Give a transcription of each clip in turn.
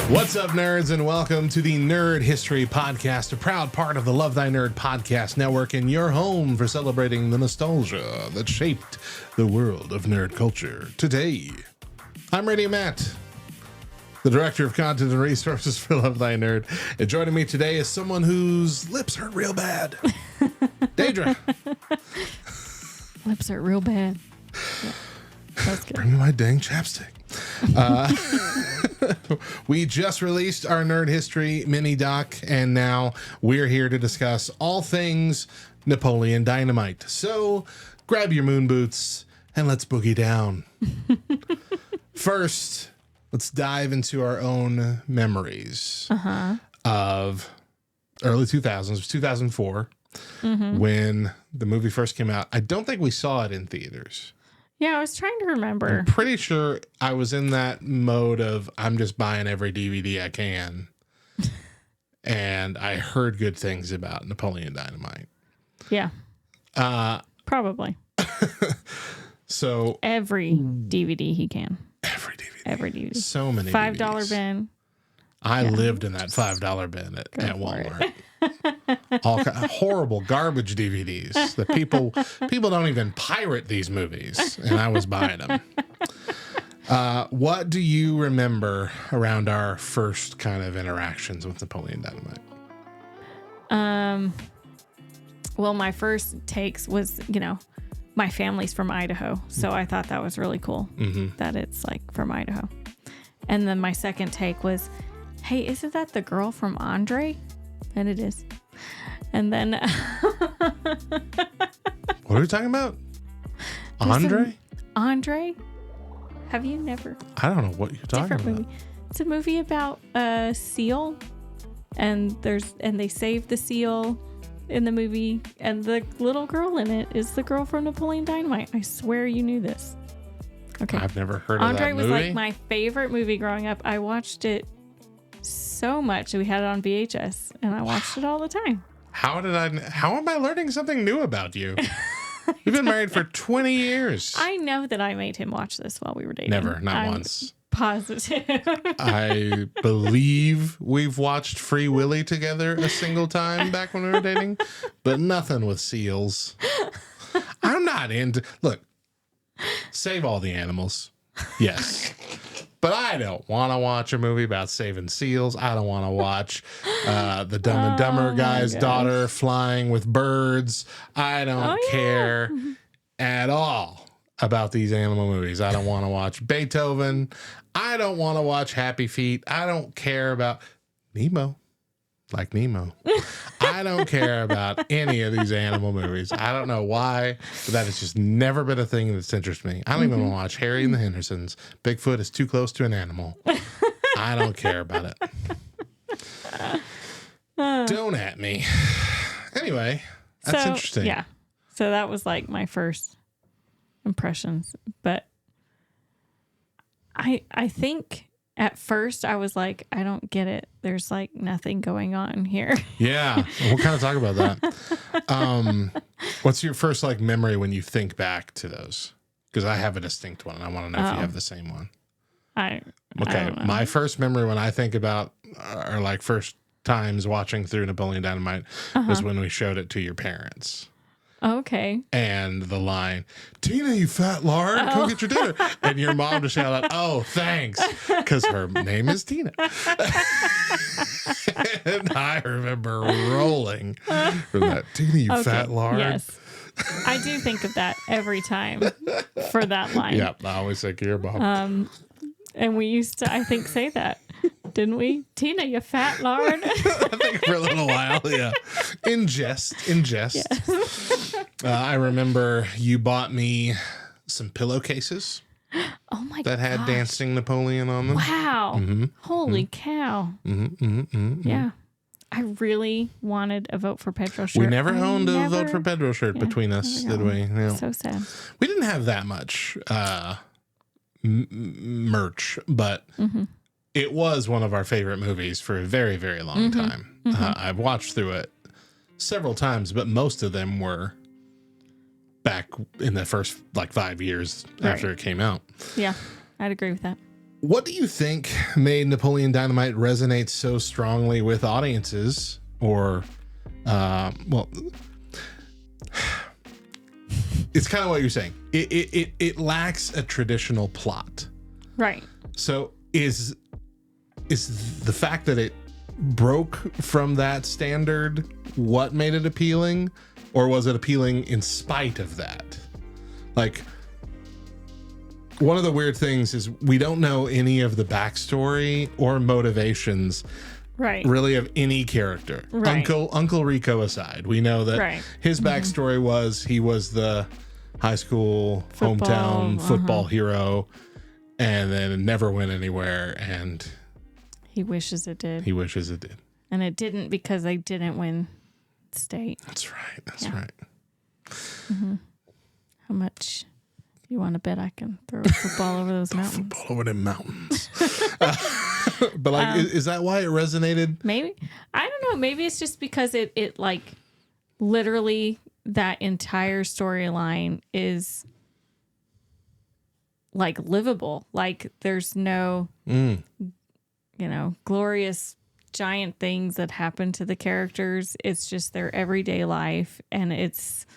What's up, nerds, and welcome to the Nerd History Podcast, a proud part of the Love Thy Nerd Podcast Network and your home for celebrating the nostalgia that shaped the world of nerd culture. Today, I'm Radio Matt, the Director of Content and Resources for Love Thy Nerd, and joining me today is someone whose lips hurt real bad, Deidra. Lips hurt real bad. Yeah, that's good. Bring me my dang chapstick. We just released our Nerd History mini doc, and now we're here to discuss all things Napoleon Dynamite. So grab your moon boots and let's boogie down. First, let's dive into our own memories of early 2000s, 2004, when the movie first came out. I don't think we saw it in theaters. Yeah, I was trying to remember. I'm pretty sure I was in that mode of I'm just buying every DVD I can. And I heard good things about Napoleon Dynamite. Yeah. Probably. So every DVD he can. Every DVD. Every DVD. So many $5 DVDs. Bin. I lived in that $5 bin at Walmart. All horrible garbage DVDs that people don't even pirate these movies, and I was buying them. What do you remember around our first kind of interactions with Napoleon Dynamite? Well, my first takes was, my family's from Idaho, so I thought that was really cool that it's like from Idaho. And then my second take was, hey, isn't that the girl from Andre? And it is. And then what are we talking about? Andre? Andre? Have you never? I don't know what you're talking about. Movie. It's a movie about a seal, and they save the seal in the movie, and the little girl in it is the girl from Napoleon Dynamite. I swear you knew this. Okay. I've never heard of that movie. Andre was like my favorite movie growing up. I watched it so much. We had it on VHS, and I watched it all the time. How am I learning something new about you? We've been married for 20 years. I know that I made him watch this while we were dating. Never, not once. Positive. I believe we've watched Free Willy together a single time back when we were dating, but nothing with seals. I'm not into... Look, save all the animals. Yes. But I don't want to watch a movie about saving seals. I don't want to watch the Dumb and Dumber guy's daughter flying with birds. I don't care at all about these animal movies. I don't want to watch Beethoven. I don't want to watch Happy Feet. I don't care about Nemo. Like Nemo. I don't care about any of these animal movies. I don't know why, but that has just never been a thing that's interested me. I don't even want to watch Harry and the Hendersons. Bigfoot is too close to an animal. I don't care about it. Don't at me. Anyway, that's interesting. Yeah. So that was like my first impressions. But I think... At first, I was like, I don't get it. There's like nothing going on here. Yeah. We'll kind of talk about that. What's your first like memory when you think back to those? Because I have a distinct one, and I want to know if you have the same one. I don't know. My first memory when I think about our like first times watching through Napoleon Dynamite was when we showed it to your parents. Okay. And the line, Tina, you fat lard, come get your dinner. And your mom just shouted out, oh, thanks, because her name is Tina. And I remember rolling from that, Tina, you fat lard. Yes. I do think of that every time for that line. Yep, I always think of your mom. And we used to, I think, say that. Didn't we? Tina, you fat lard. I think for a little while, yeah. In jest. Yes. I remember you bought me some pillowcases. Oh my god! That had Dancing Napoleon on them. Wow! Holy cow! Yeah, I really wanted a Vote for Pedro shirt. We never owned a Vote for Pedro shirt between us, did we? No. So sad. We didn't have that much merch, but it was one of our favorite movies for a very, very long time. I've watched through it several times, but most of them were back in the first like 5 years after it came out. Yeah, I'd agree with that. What do you think made Napoleon Dynamite resonate so strongly with audiences? Or, well, it's kind of what you're saying. It lacks a traditional plot. Right. So is the fact that it broke from that standard what made it appealing, or was it appealing in spite of that? Like, one of the weird things is we don't know any of the backstory or motivations, right, really, of any character. Right. Uncle Rico aside, we know that his backstory was he was the high school hometown football hero, and then never went anywhere, and he wishes it did. And it didn't because they didn't win state. That's right. That's right. Mm-hmm. How much you want to bet I can throw a football over those mountains? Football over them mountains. But like, is that why it resonated? Maybe. I don't know. Maybe it's just because it like literally that entire storyline is like livable. Like there's no, glorious giant things that happen to the characters. It's just their everyday life. And it's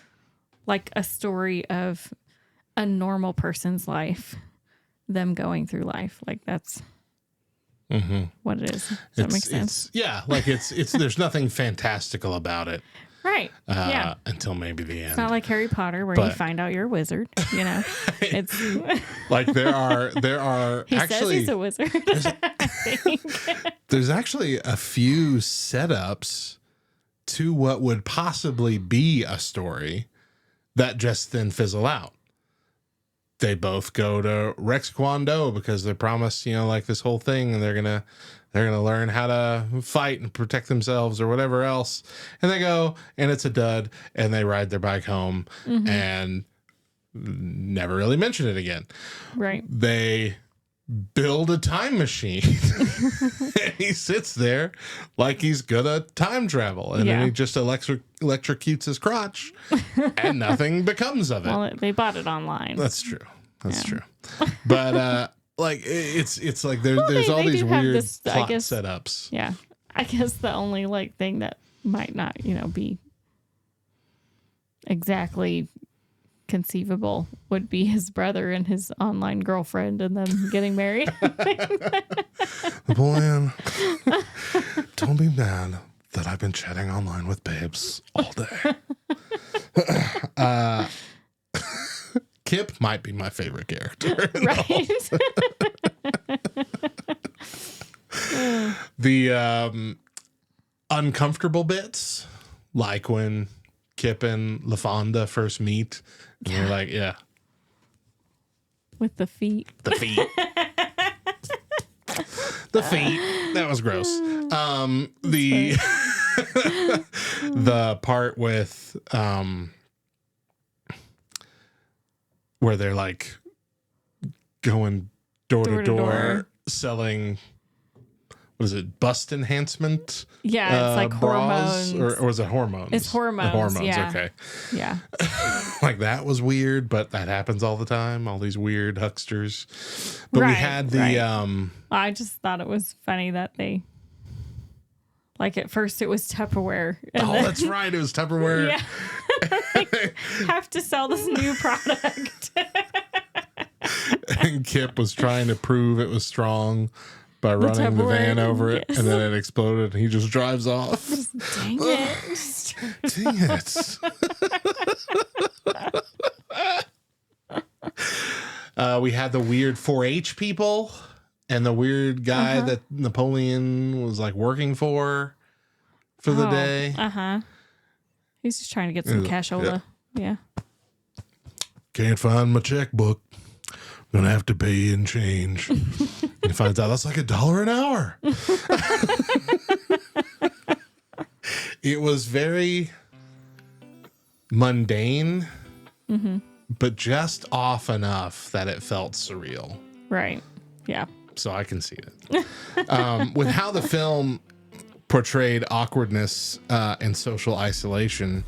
like a story of a normal person's life, them going through life. Like that's what it is. Does that make sense? Yeah. Like it's there's nothing fantastical about it. Right. Yeah. Until maybe the end. It's not like Harry Potter where you find out you're a wizard. It's like there are he actually says he's a wizard. There's actually a few setups to what would possibly be a story that just then fizzle out. They both go to Rex Kwon Do because they're promised, like this whole thing, and they're gonna learn how to fight and protect themselves or whatever else. And they go, and it's a dud, and they ride their bike home and never really mention it again. Right. They build a time machine and he sits there like he's gonna time travel, and then he just electrocutes his crotch and nothing becomes of it. Well, they bought it online. That's true. That's true. But like it's like there's all these weird plot setups. Yeah. I guess the only like thing that might not, be exactly conceivable would be his brother and his online girlfriend and them getting married. Napoleon, don't be mad that I've been chatting online with babes all day. Kip might be my favorite character. Right. The uncomfortable bits, like when Kip and LaFonda first meet, and they're like, with the feet. The feet. The feet. That was gross. The part with where they're like going door to door selling, what is it, bust enhancement? Yeah, it's like bras, hormones. or is it hormones? It's hormones. Hormones, yeah. Okay. Yeah. Like that was weird, but that happens all the time. All these weird hucksters. But we had the I just thought it was funny that they, like, at first it was Tupperware. That's right. It was Tupperware. Yeah. Like, have to sell this new product. And Kip was trying to prove it was strong by running the van over it, and then it exploded, and he just drives off. Dang it. Dang it. We had the weird 4-H people and the weird guy that Napoleon was like working for the day. He's just trying to get some cashola. Yeah. Can't find my checkbook. Gonna have to pay in change. And he finds out that's like $1 an hour. It was very mundane, but just off enough that it felt surreal. Right. Yeah. So I can see it. With how the film portrayed awkwardness and social isolation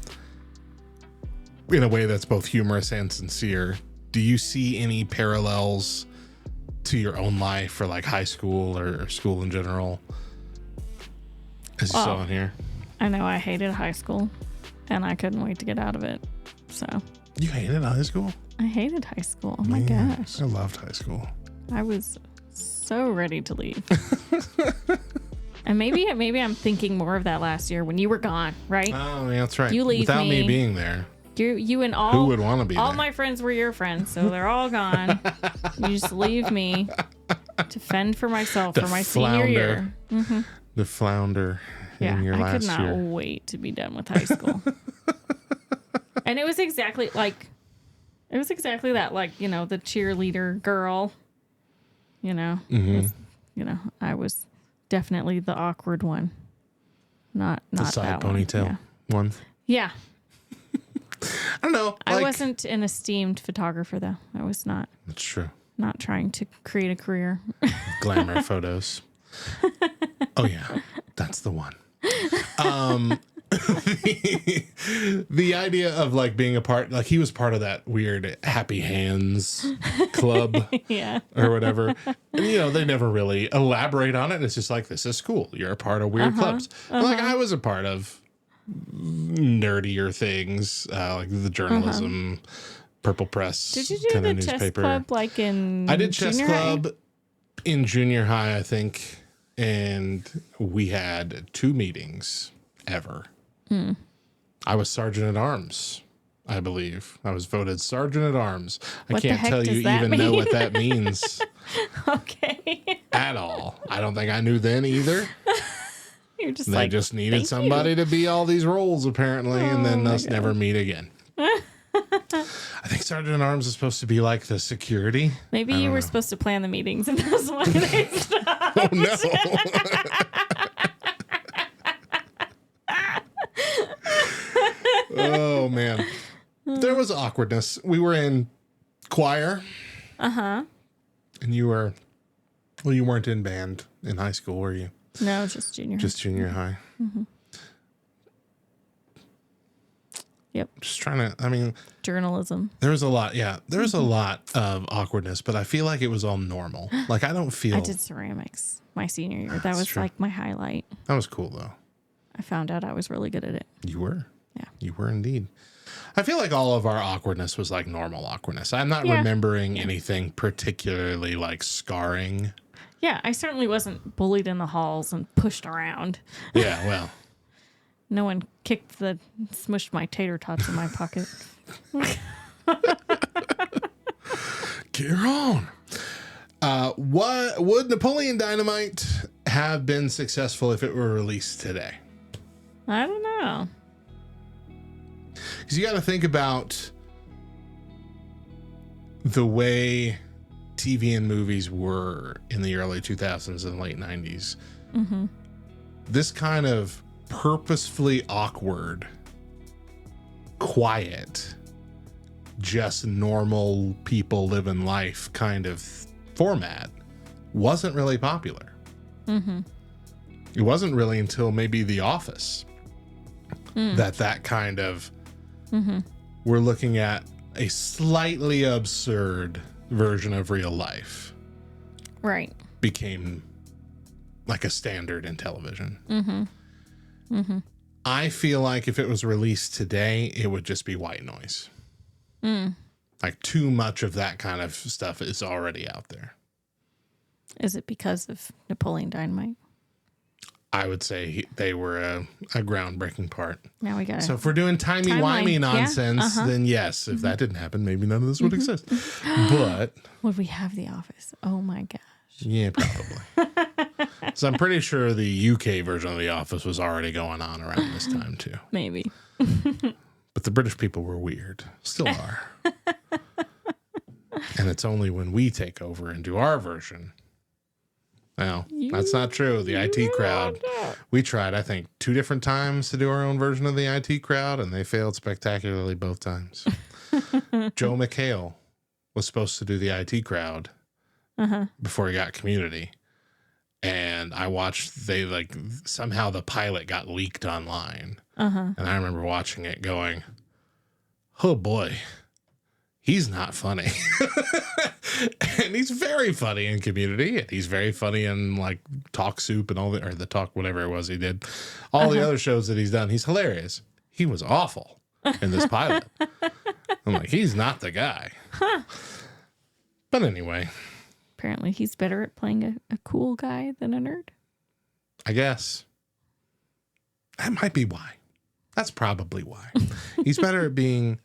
in a way that's both humorous and sincere, do you see any parallels to your own life or like high school or school in general? As you saw in here. I know I hated high school and I couldn't wait to get out of it. So. You hated high school? I hated high school. Oh my gosh. I loved high school. I was so ready to leave. And maybe I'm thinking more of that last year when you were gone, right? Oh, yeah, that's right. You leave without me being there. You and all who would want to be all there? my friends were your friends, so they're all gone. You just leave me to fend for myself for my senior year. Mm-hmm. The flounder in your last year. I could not wait to be done with high school. And it was exactly that, like, you know, the cheerleader girl, you know, I was definitely the awkward one. Not the side that ponytail one. Yeah. I don't know. I wasn't an esteemed photographer, though. I was not. That's true. Not trying to create a career. Glamour photos. Oh, yeah. That's the one. The idea of like being a part, like he was part of that weird Happy Hands club or whatever. And, you know, they never really elaborate on it. It's just like, this is cool. You're a part of weird clubs. Like I was a part of nerdier things, like the journalism, Purple Press. Did you do the chess club like in I did chess club in junior high, I think. And we had 2 meetings ever. I was sergeant at arms, I believe. I was voted sergeant at arms. I can't tell you even know what that means. Okay. At all. I don't think I knew then either. You're just they just needed somebody to be all these roles apparently, and then us never meet again. I think sergeant at arms is supposed to be like the security. Maybe you were supposed to plan the meetings, and that's why they stopped. Oh no. Oh man, there was awkwardness. We were in choir. And you were, well, you weren't in band in high school, were you? No, just junior. Just junior high. Yep. Just trying to, I mean, journalism. There was a lot. Yeah, there was a lot of awkwardness, but I feel like it was all normal. Like I don't feel. I did ceramics my senior year. That was like my highlight. That was cool though. I found out I was really good at it. You were. Yeah. You were indeed. I feel like all of our awkwardness was like normal awkwardness. I'm not remembering anything particularly like scarring. Yeah, I certainly wasn't bullied in the halls and pushed around. Yeah, well. No one smushed my tater tots in my pocket. Get on. What would Napoleon Dynamite have been successful if it were released today? I don't know. Because you got to think about the way TV and movies were in the early 2000s and late 90s. This kind of purposefully awkward, quiet, just normal people living life kind of format wasn't really popular. It wasn't really until maybe The Office that kind of we're looking at a slightly absurd version of real life became like a standard in television. I feel like if it was released today, it would just be white noise. Like too much of that kind of stuff is already out there. Is it because of Napoleon Dynamite? I would say they were a groundbreaking part. Now we got it. So if we're doing timey-wimey nonsense, then yes, if that didn't happen, maybe none of this would exist. But would we have The Office? Oh my gosh. Yeah, probably. So I'm pretty sure the UK version of The Office was already going on around this time too. Maybe. But the British people were weird. Still are. And it's only when we take over and do our version. Well, that's not true. The IT crowd, we tried, I think, 2 different times to do our own version of the IT crowd, and they failed spectacularly both times. Joe McHale was supposed to do the IT crowd before he got Community. And I watched, somehow the pilot got leaked online. And I remember watching it going, oh boy, he's not funny. And he's very funny in Community, and he's very funny in like Talk Soup and all the, or the Talk, whatever it was he did. All the other shows that he's done, he's hilarious. He was awful in this pilot. I'm like, he's not the guy. But anyway. Apparently he's better at playing a cool guy than a nerd. I guess. That might be why. That's probably why. He's better at being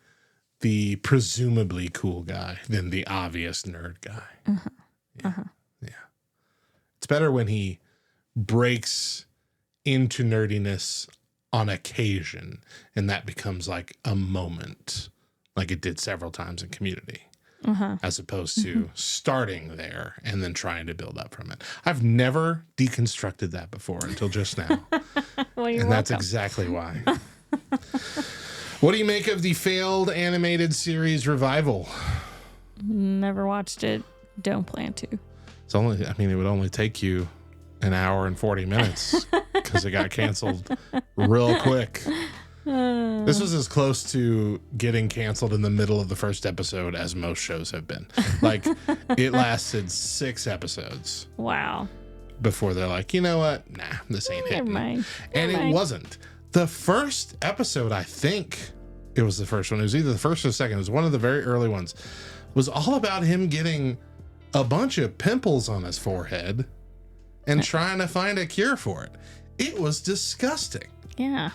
the presumably cool guy than the obvious nerd guy. Yeah. It's better when he breaks into nerdiness on occasion, and that becomes like a moment, like it did several times in Community, as opposed to starting there and then trying to build up from it. I've never deconstructed that before until just now. Well, you're And that's welcome. exactly why. What do you make of the failed animated series revival? Never watched it. Don't plan to. It's only, I mean, it would only take you an hour and 40 minutes because it got canceled real quick. This was as close to getting canceled in the middle of the first episode as most shows have been. Like, it lasted 6 episodes Wow. before they're like, you know what? Nah, this ain't Never hitting. mind. And Never it mind. wasn't. The first episode, I think it was the first one. It was either the first or the second. It was one of the very early ones. Was all about him getting a bunch of pimples on his forehead and trying to find a cure for it. It was disgusting. Yeah.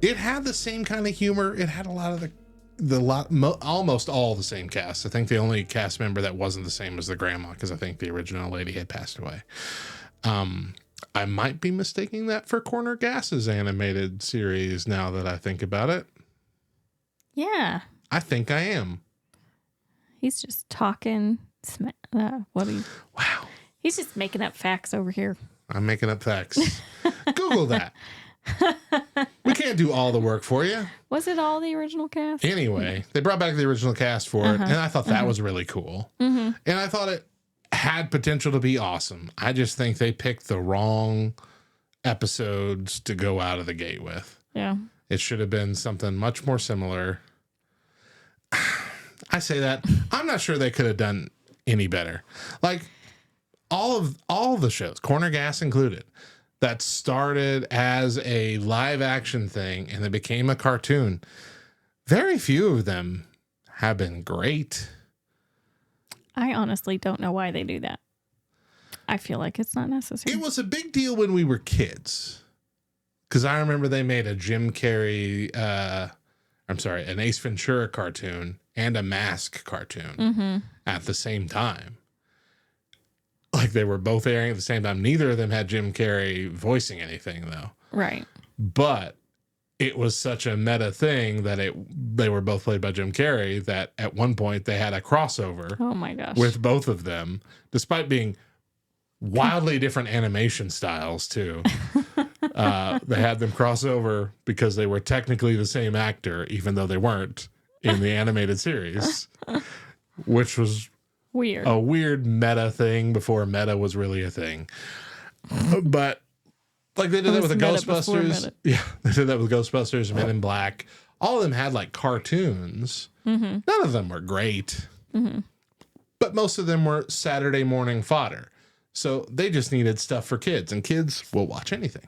It had the same kind of humor. It had a lot of almost all the same cast. I think the only cast member that wasn't the same was the grandma, because I think the original lady had passed away. I might be mistaking that for Corner Gas's animated series now that I think about it. Yeah. I think I am. He's just talking. Wow. He's just making up facts over here. I'm making up facts. Google that. We can't do all the work for you. Was it all the original cast? Anyway, they brought back the original cast for it, and I thought that was really cool. And I thought it had potential to be awesome. I just think they picked the wrong episodes to go out of the gate with. Yeah. It should have been something much more similar. I say that. I'm not sure they could have done any better. Like, all of the shows, Corner Gas included, that started as a live action thing and they became a cartoon, very few of them have been great. I honestly don't know why they do that. I feel like it's not necessary. It was a big deal when we were kids, because I remember they made a Jim Carrey, an Ace Ventura cartoon and a Mask cartoon at the same time. Like, they were both airing at the same time. Neither of them had Jim Carrey voicing anything, though. Right. But it was such a meta thing that they were both played by Jim Carrey that at one point they had a crossover Oh my gosh. with both of them, despite being wildly different animation styles, too. They had them cross over because they were technically the same actor, even though they weren't in the animated series, which was weird. a weird meta thing before meta was really a thing. But like, they did that with the meta before Ghostbusters. meta. Yeah, they did that with Ghostbusters, Men in Black. All of them had like cartoons. None of them were great, but most of them were Saturday morning fodder. So they just needed stuff for kids, and kids will watch anything.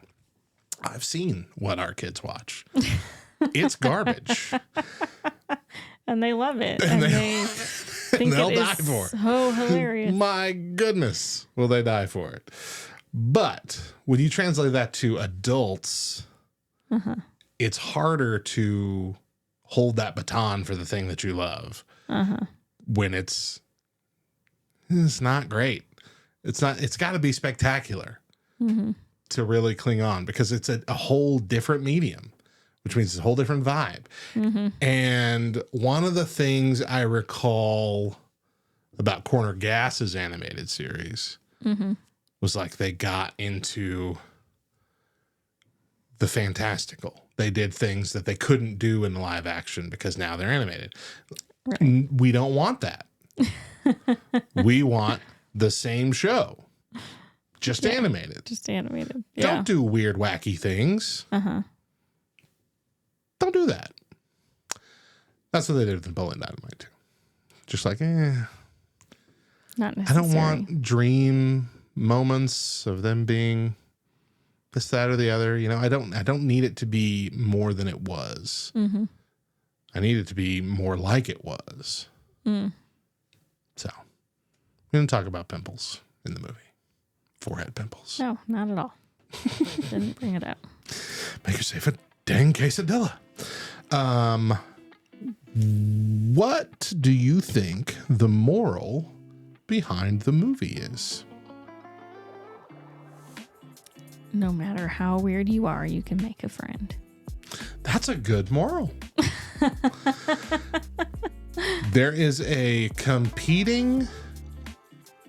I've seen what our kids watch. It's garbage. And they love it. And they think they'll it die is for it. so hilarious. My goodness, will they die for it? But when you translate that to adults, it's harder to hold that baton for the thing that you love when it's not great. It's got to be spectacular to really cling on, because it's a whole different medium, which means it's a whole different vibe. And one of the things I recall about Corner Gas's animated series was like, they got into the fantastical. They did things that they couldn't do in live action because now they're animated. Right. We don't want that. We want the same show, just animated. Just animated. Yeah. Don't do weird, wacky things. Don't do that. That's what they did with Napoleon Dynamite too. Just like, Not I necessary. don't want dream moments of them being this, that, or the other. You know, I don't need it to be more than it was. Mm-hmm. I need it to be more like it was. Mm. So, we're going to talk about pimples in the movie. Forehead pimples. No, not at all. Didn't bring it up. Make yourself a dang quesadilla. What do you think the moral behind the movie is? No matter how weird you are, you can make a friend. That's a good moral. There is a competing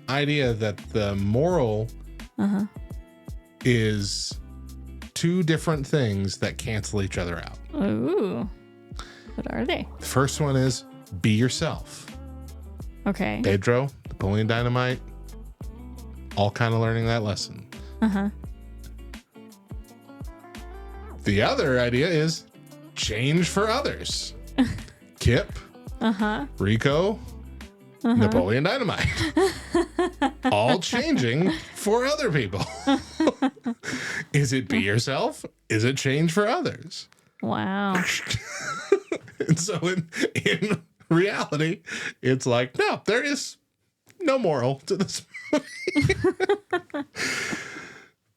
idea that the moral is two different things that cancel each other out. Ooh. What are they? The first one is be yourself. Okay. Pedro, Napoleon Dynamite, all kind of learning that lesson. Uh-huh. The other idea is change for others. Kip, Rico, Napoleon Dynamite, all changing for other people. Is it be yourself? Is it change for others? Wow. And so in reality, it's like, no, there is no moral to this movie.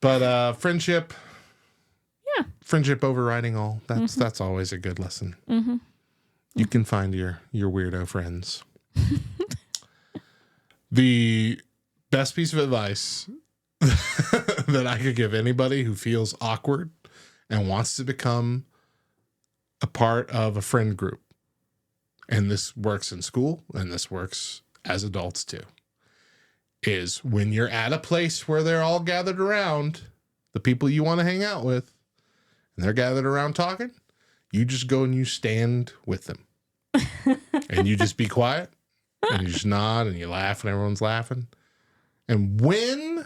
But friendship. Yeah. Friendship overriding all. That's always a good lesson. Mm-hmm. You can find your weirdo friends. The best piece of advice that I could give anybody who feels awkward and wants to become a part of a friend group, and this works in school and this works as adults too, is when you're at a place where they're all gathered around, the people you want to hang out with, and they're gathered around talking, you just go and you stand with them. And you just be quiet and you just nod and you laugh and everyone's laughing. And when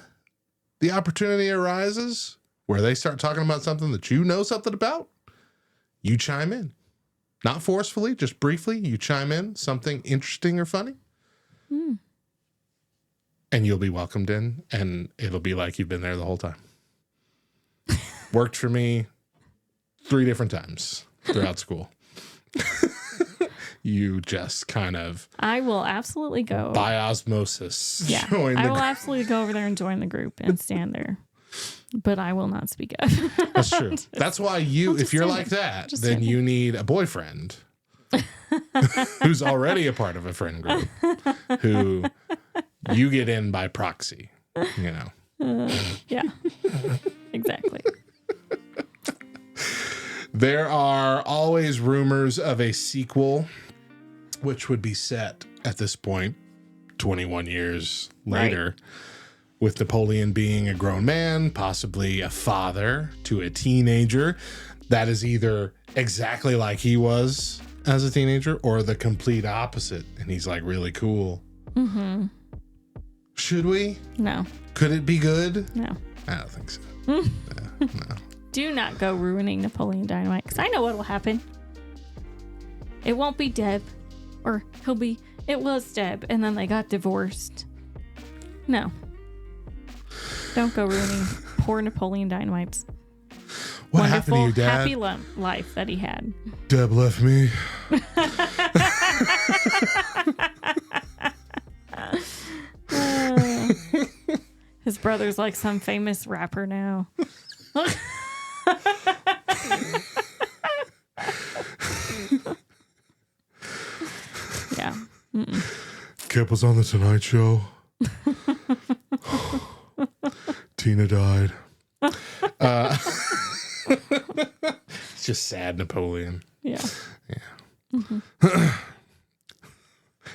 the opportunity arises where they start talking about something that you know something about, you chime in. Not forcefully, just briefly. You chime in, something interesting or funny. Mm. And you'll be welcomed in, and it'll be like you've been there the whole time. Worked for me 3 different times throughout school. You just kind of... I will absolutely go. By osmosis. Yeah. I will absolutely go over there and join the group and stand there. But I will not speak up. That's true. That's why if you're like that, then you need a boyfriend who's already a part of a friend group, who you get in by proxy, you know. Yeah, exactly. There are always rumors of a sequel, which would be set at this point 21 years later. Right. With Napoleon being a grown man, possibly a father to a teenager that is either exactly like he was as a teenager or the complete opposite. And he's like really cool. Mm-hmm. Should we? No. Could it be good? No. I don't think so. No. Do not go ruining Napoleon Dynamite, because I know what will happen. It won't be Deb, or it was Deb, and then they got divorced. No. Don't go ruining poor Napoleon Dynamite's what happened to you, Dad? Happy life that he had. Deb left me. His brother's like some famous rapper now. Yeah. Kip was on the Tonight Show. Tina died. It's just sad, Napoleon. Yeah. Yeah. Mm-hmm.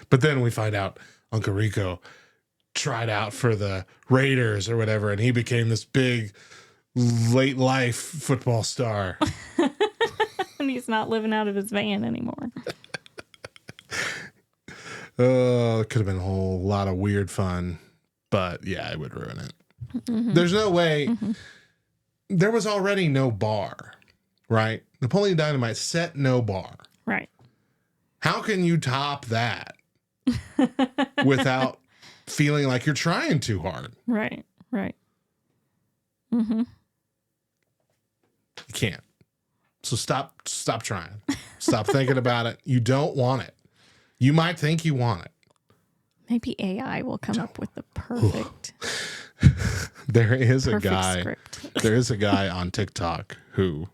But then we find out Uncle Rico tried out for the Raiders or whatever, and he became this big late life football star. And he's not living out of his van anymore. It could have been a whole lot of weird fun, but yeah, it would ruin it. Mm-hmm. There's no way. Mm-hmm. There was already no bar, right? Napoleon Dynamite set no bar. Right. How can you top that without feeling like you're trying too hard. Right. You can't. So stop trying. Stop thinking about it. You don't want it. You might think you want it. Maybe AI will come up with the perfect There is a perfect guy. script. There is a guy on TikTok who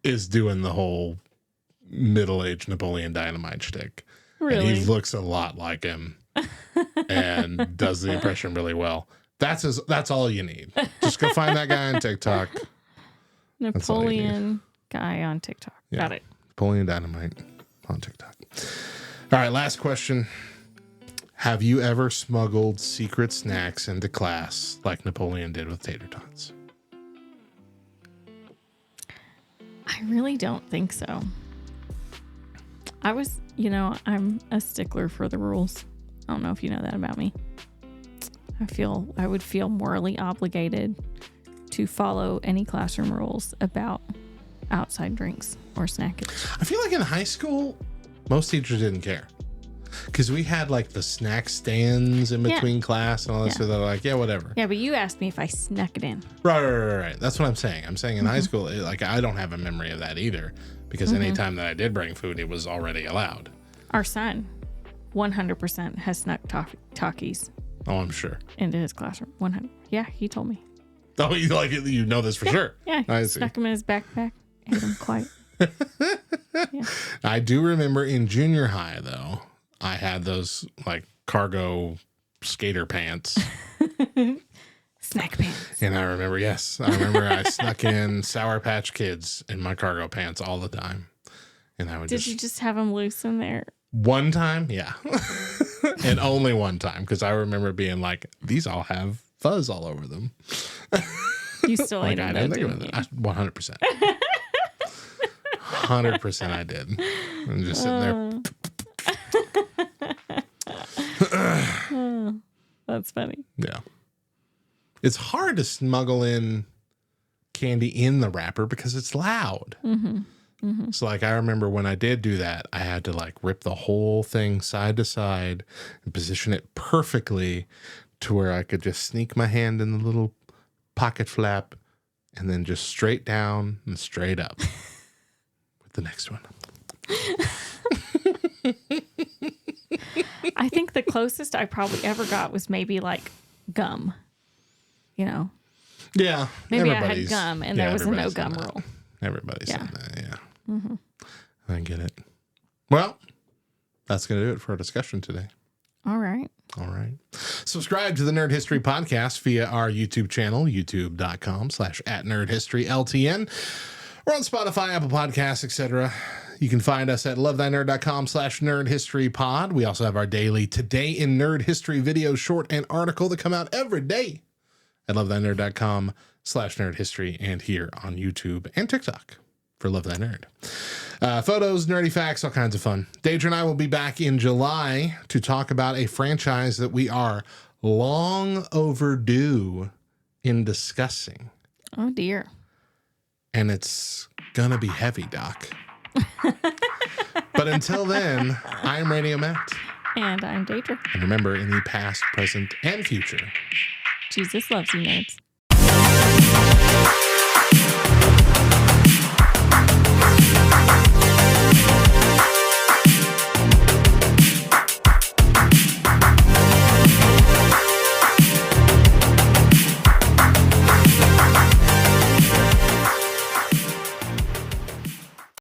is doing the whole middle-aged Napoleon Dynamite shtick. Really? And he looks a lot like him and does the impression really well. That's all you need. Just go find that guy on TikTok. Napoleon guy on TikTok. Yeah. Got it. Napoleon Dynamite on TikTok. All right, last question. Have you ever smuggled secret snacks into class like Napoleon did with Tater Tots? I really don't think so. I'm a stickler for the rules. I don't know if you know that about me. I would feel morally obligated to follow any classroom rules about outside drinks or snackage. I feel like in high school, most teachers didn't care. Because we had like the snack stands in between class and all that, so they're like, yeah, whatever. Yeah, but you asked me if I snuck it in. Right. That's what I'm saying. I'm saying in high school, I don't have a memory of that either. Because anytime that I did bring food, it was already allowed. Our son, 100% has snuck Takis Oh, I'm sure. into his classroom. 100. Yeah, he told me. Oh, you know this for sure. Yeah, I he see. snuck him in his backpack. Ate him quiet. I do remember in junior high, though, I had those like cargo skater pants. Snack pants. And I remember I snuck in Sour Patch Kids in my cargo pants all the time. And I would Did you just have them loose in there? One time, yeah. And only one time, because I remember being like, these all have fuzz all over them. You still ate them, though, didn't you? 100%. 100% I did. I'm just sitting there. That's funny. Yeah. It's hard to smuggle in candy in the wrapper because it's loud. So like I remember when I did do that, I had to like rip the whole thing side to side and position it perfectly to where I could just sneak my hand in the little pocket flap and then just straight down and straight up with the next one. I think the closest I probably ever got was maybe like gum. Yeah. Maybe I had gum and there was a no everybody's gum done that. rule. Everybody's done that, yeah. I get it. Well, that's going to do it for our discussion today. All right. Subscribe to the Nerd History Podcast via our YouTube channel, youtube.com/@nerdhistoryltn. We're on Spotify, Apple Podcasts, etc. You can find us at lovethynerd.com/nerdhistorypod. We also have our daily Today in Nerd History video, short, and article that come out every day at lovethynerd.com/nerdhistory and here on YouTube and TikTok for Love Thy Nerd. Photos, nerdy facts, all kinds of fun. Deidra and I will be back in July to talk about a franchise that we are long overdue in discussing. Oh, dear. And it's gonna be heavy, Doc. But until then, I'm Radio Matt. And I'm Tater. And remember, in the past, present, and future, Jesus loves you, nerds.